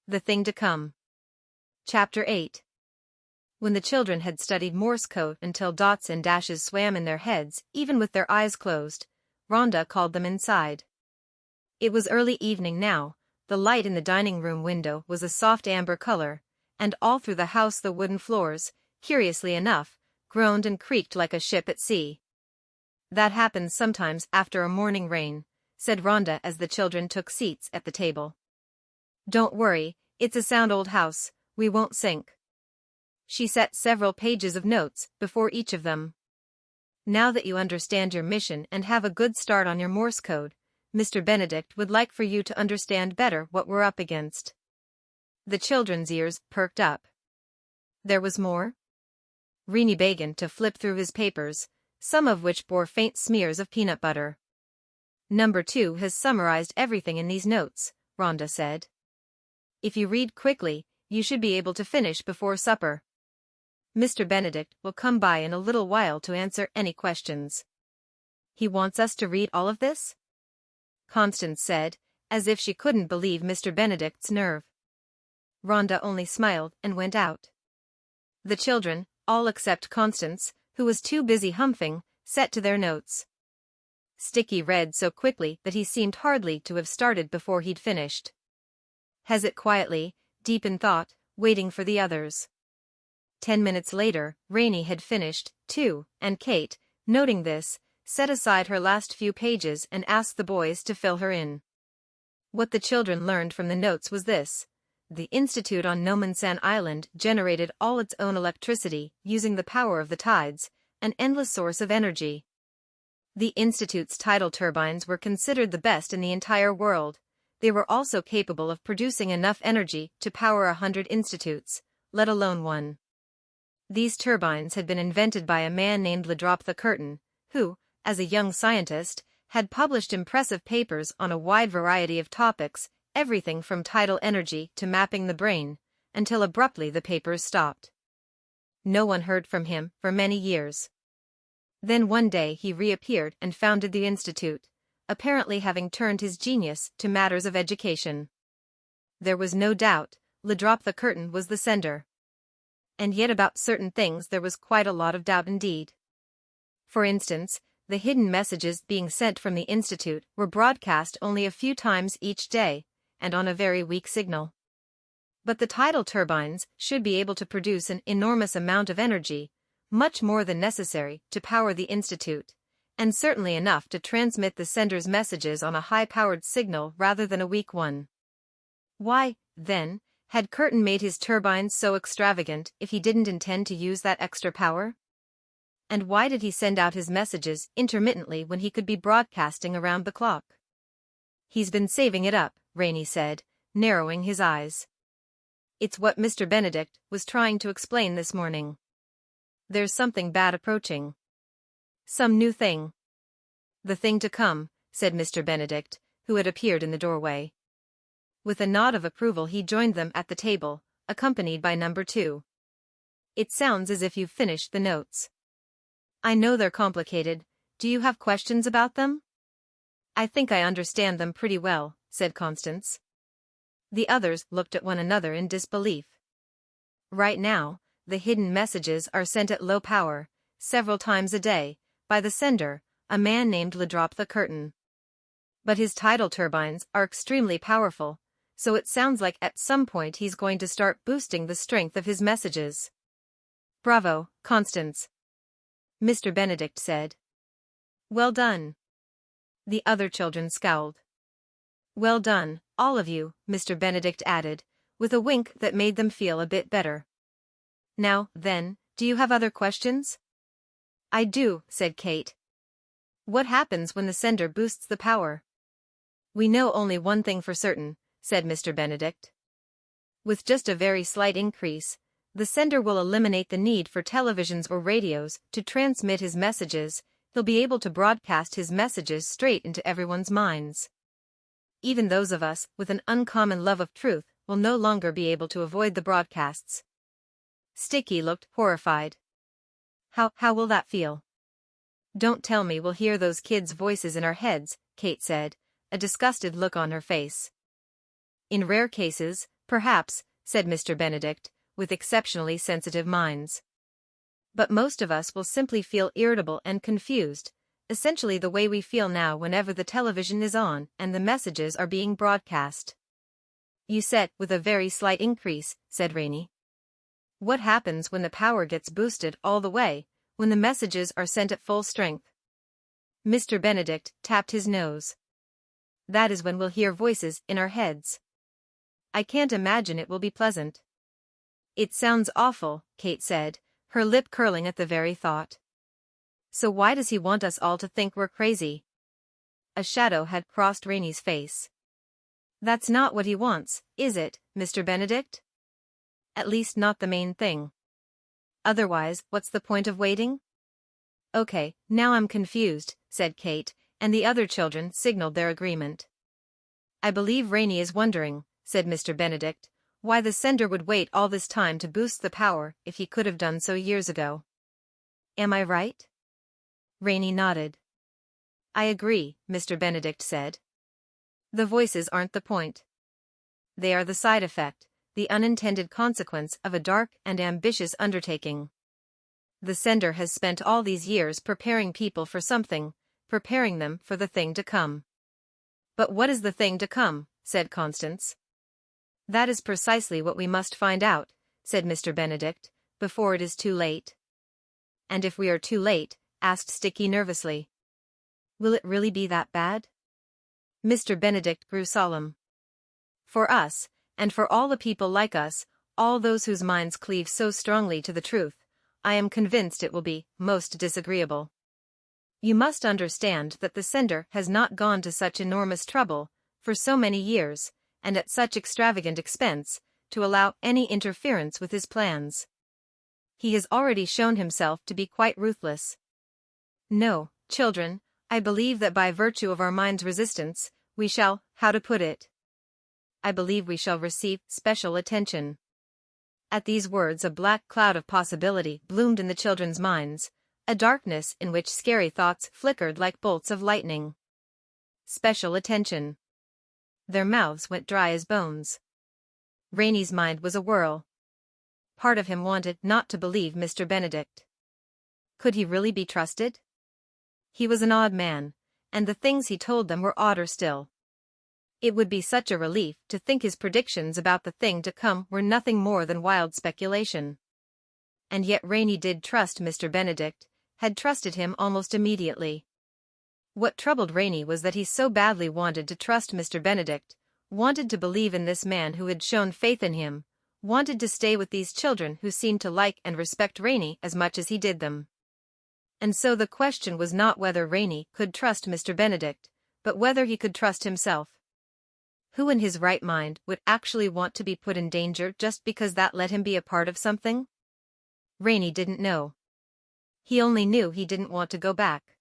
The Thing to Come. Chapter 8. When the children had studied Morse code until dots and dashes swam in their heads, even with their eyes closed, Rhonda called them inside. It was early evening now, the light in the dining room window was a soft amber color, and all through the house the wooden floors, curiously enough, groaned and creaked like a ship at sea. "That happens sometimes after a morning rain," said Rhonda as the children took seats at the table. "Don't worry, it's a sound old house, we won't sink." She set several pages of notes before each of them. "Now that you understand your mission and have a good start on your Morse code, Mr. Benedict would like for you to understand better what we're up against." The children's ears perked up. There was more? Reynie began to flip through his papers, some of which bore faint smears of peanut butter. "Number 2 has summarized everything in these notes," Rhonda said. "If you read quickly, you should be able to finish before supper. Mr. Benedict will come by in a little while to answer any questions." "He wants us to read all of this?" Constance said, as if she couldn't believe Mr. Benedict's nerve. Rhonda only smiled and went out. The children, all except Constance, who was too busy humping, set to their notes. Sticky read so quickly that he seemed hardly to have started before he'd finished. Hezit quietly, deep in thought, waiting for the others. 10 minutes later, Reynie had finished, too, and Kate, noting this, set aside her last few pages and asked the boys to fill her in. What the children learned from the notes was this: the Institute on Nomansan Island generated all its own electricity using the power of the tides, an endless source of energy. The Institute's tidal turbines were considered the best in the entire world. They were also capable of producing enough energy to power 100 institutes, let alone one. These turbines had been invented by a man named Ladrop the Curtain, who, as a young scientist, had published impressive papers on a wide variety of topics, everything from tidal energy to mapping the brain, until abruptly the papers stopped. No one heard from him for many years. Then one day he reappeared and founded the Institute, apparently having turned his genius to matters of education. There was no doubt, Ladrop the Curtain was the sender. And yet about certain things there was quite a lot of doubt indeed. For instance, the hidden messages being sent from the Institute were broadcast only a few times each day, and on a very weak signal. But the tidal turbines should be able to produce an enormous amount of energy, much more than necessary to power the Institute, and certainly enough to transmit the sender's messages on a high-powered signal rather than a weak one. Why, then, had Curtin made his turbines so extravagant if he didn't intend to use that extra power? And why did he send out his messages intermittently when he could be broadcasting around the clock? "He's been saving it up," Reynie said, narrowing his eyes. "It's what Mr. Benedict was trying to explain this morning. There's something bad approaching. Some new thing. The thing to come," said Mr. Benedict, who had appeared in the doorway. With a nod of approval he joined them at the table, accompanied by number 2. "It sounds as if you've finished the notes. I know they're complicated. Do you have questions about them?" "I think I understand them pretty well," said Constance. The others looked at one another in disbelief. Right now, the hidden messages are sent at low power, several times a day, by the sender, a man named Ladrop the Curtain. But his tidal turbines are extremely powerful, so it sounds like at some point he's going to start boosting the strength of his messages. "Bravo, Constance," Mr. Benedict said. "Well done." The other children scowled. "Well done, all of you," Mr. Benedict added, with a wink that made them feel a bit better. "Now, then, do you have other questions?" "I do," said Kate. "What happens when the sender boosts the power?" "We know only one thing for certain," said Mr. Benedict. "With just a very slight increase, the sender will eliminate the need for televisions or radios to transmit his messages. He'll be able to broadcast his messages straight into everyone's minds. Even those of us with an uncommon love of truth will no longer be able to avoid the broadcasts." Sticky looked horrified. How will that feel?" "Don't tell me we'll hear those kids' voices in our heads," Kate said, a disgusted look on her face. "In rare cases, Perhaps, said Mr. Benedict, with exceptionally sensitive minds. But most of us will simply feel irritable and confused, essentially the way we feel now whenever the television is on and the messages are being broadcast. You said with a very slight increase, said Reynie. What happens when the power gets boosted all the way, when the messages are sent at full strength? Mr. Benedict tapped his nose. That is when we'll hear voices in our heads. I can't imagine it will be pleasant. It sounds awful, Kate said, her lip curling at the very thought. So why does he want us all to think we're crazy? A shadow had crossed Reynie's face. That's not what he wants, is it, Mr. Benedict? At least not the main thing. Otherwise, what's the point of waiting? Okay, now I'm confused, said Kate, and the other children signaled their agreement. I believe Reynie is wondering, said Mr. Benedict, why the sender would wait all this time to boost the power if he could have done so years ago. Am I right? Reynie nodded. I agree, Mr. Benedict said. The voices aren't the point. They are the side effect, the unintended consequence of a dark and ambitious undertaking. The sender has spent all these years preparing people for something, preparing them for the thing to come. But what is the thing to come, said Constance. That is precisely what we must find out, said Mr. Benedict, before it is too late. And if we are too late, asked Sticky nervously. Will it really be that bad? Mr. Benedict grew solemn. For us, and for all the people like us, all those whose minds cleave so strongly to the truth, I am convinced it will be most disagreeable. You must understand that the sender has not gone to such enormous trouble, for so many years, and at such extravagant expense, to allow any interference with his plans. He has already shown himself to be quite ruthless. No, children, I believe that by virtue of our mind's resistance, we shall, how to put it? I believe we shall receive special attention. At these words a black cloud of possibility bloomed in the children's minds, a darkness in which scary thoughts flickered like bolts of lightning. Special attention. Their mouths went dry as bones. Reynie's mind was awhirl. Part of him wanted not to believe Mr. Benedict. Could he really be trusted? He was an odd man, and the things he told them were odder still. It would be such a relief to think his predictions about the thing to come were nothing more than wild speculation. And yet Reynie did trust Mr. Benedict, had trusted him almost immediately. What troubled Reynie was that he so badly wanted to trust Mr. Benedict, wanted to believe in this man who had shown faith in him, wanted to stay with these children who seemed to like and respect Reynie as much as he did them. And so the question was not whether Reynie could trust Mr. Benedict, but whether he could trust himself. Who in his right mind would actually want to be put in danger just because that let him be a part of something? Reynie didn't know. He only knew he didn't want to go back.